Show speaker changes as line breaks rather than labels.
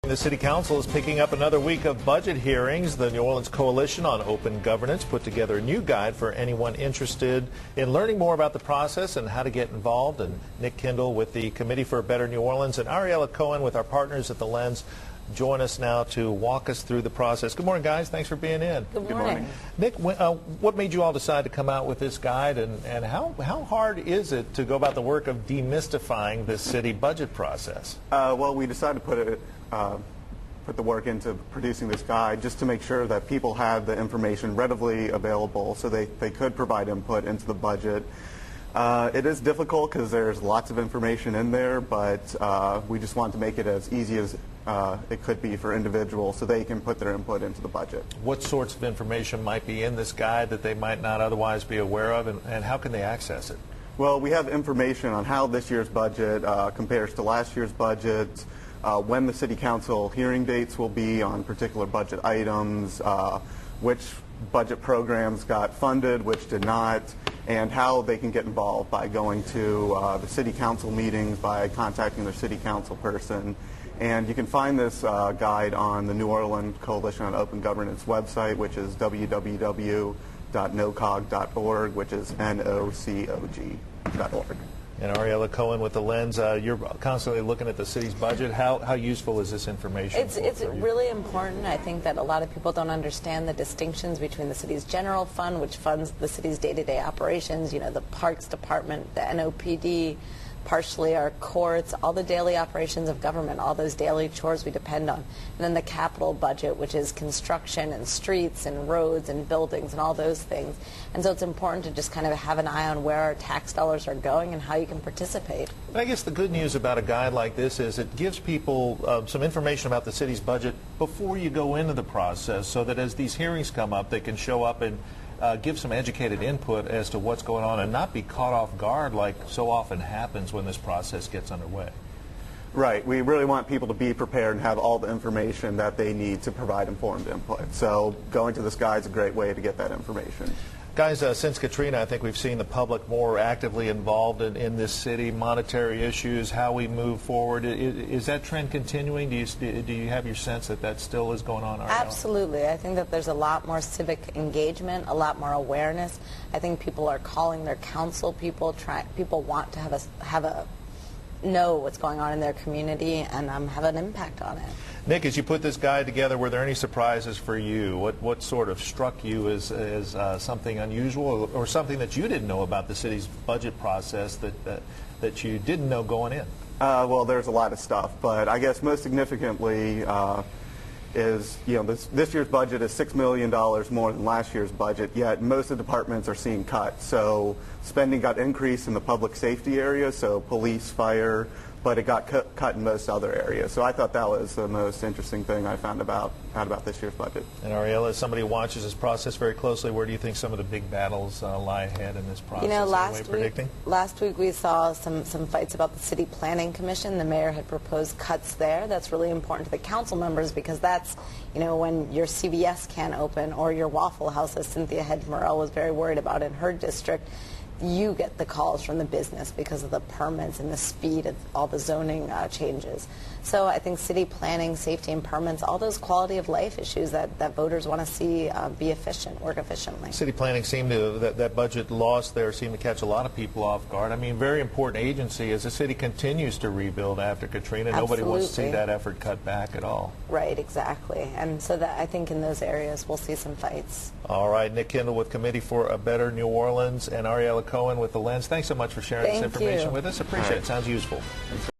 The City Council is picking up another week of budget hearings. The New Orleans Coalition on Open Governance put together a new guide for anyone interested in learning more about the process and how to get involved. And Nick Kendall with the Committee for a Better New Orleans and Ariella Cohen with our partners at the Lens join us now to walk us through the process. Good morning, guys. Thanks for being in.
Good morning.
Nick, what made you all decide to come out with this guide, and how hard is it to go about the work of demystifying the city budget process?
Well, we decided to put the work into producing this guide just to make sure that people had the information readily available so they could provide input into the budget. It is difficult because there's lots of information in there, but we just want to make it as easy as it could be for individuals so they can put their input into the budget.
What sorts of information might be in this guide that they might not otherwise be aware of, and how can they access it?
Well, we have information on how this year's budget compares to last year's budget, when the City Council hearing dates will be on particular budget items, which budget programs got funded, which did not, and how they can get involved by going to the City Council meetings, by contacting their City Council person. And you can find this guide on the New Orleans Coalition on Open Governance website, which is www.nocog.org, which is NOCOG.org.
And Ariella Cohen with the Lens, you're constantly looking at the city's budget. How useful is this information?
It's really important. I think that a lot of people don't understand the distinctions between the city's general fund, which funds the city's day-to-day operations, you know, the Parks Department, the NOPD, partially our courts, all the daily operations of government, all those daily chores we depend on. And then the capital budget, which is construction and streets and roads and buildings and all those things. And so it's important to just kind of have an eye on where our tax dollars are going and how you can participate.
But I guess the good news about a guide like this is it gives people some information about the city's budget before you go into the process, so that as these hearings come up, they can show up and give some educated input as to what's going on and not be caught off guard like so often happens when this process gets underway.
Right. We really want people to be prepared and have all the information that they need to provide informed input. So going to this guide is a great way to get that information.
Guys, since Katrina, I think we've seen the public more actively involved in this city, monetary issues, how we move forward. Is that trend continuing? Do you have your sense that that still is going on?
Absolutely. I think that there's a lot more civic engagement, a lot more awareness. I think people are calling their council people. People want to know what's going on in their community and have an impact on it.
Nick, as you put this guide together, were there any surprises for you? What sort of struck you as something unusual or something that you didn't know about the city's budget process that you didn't know going in?
Well, there's a lot of stuff, but I guess most significantly is, you know, this year's budget is $6 million more than last year's budget, yet most of the departments are seeing cuts. So spending got increased in the public safety area, so police, fire, but it got cut in most other areas. So I thought that was the most interesting thing I found out about this year's budget.
And Ariella, as somebody who watches this process very closely, where do you think some of the big battles lie ahead in this process?
You know, last week we saw some fights about the City Planning Commission. The mayor had proposed cuts there. That's really important to the council members because that's, you know, when your CVS can't open or your Waffle House, as Cynthia Hedge-Morrell was very worried about in her district, you get the calls from the business because of the permits and the speed of all the zoning changes. So I think city planning, safety and permits, all those quality of life issues that voters want to see be efficient, work efficiently.
City planning seemed to, that budget loss there seemed to catch a lot of people off guard. I mean, very important agency as the city continues to rebuild after Katrina.
Absolutely.
Nobody wants to see that effort cut back at all.
Right, exactly. And so that I think in those areas we'll see some fights.
All right, Nick Kendall with Committee for a Better New Orleans and Ariella Cohen with the Lens. Thanks so much for sharing this information with us. Appreciate it. Sounds useful.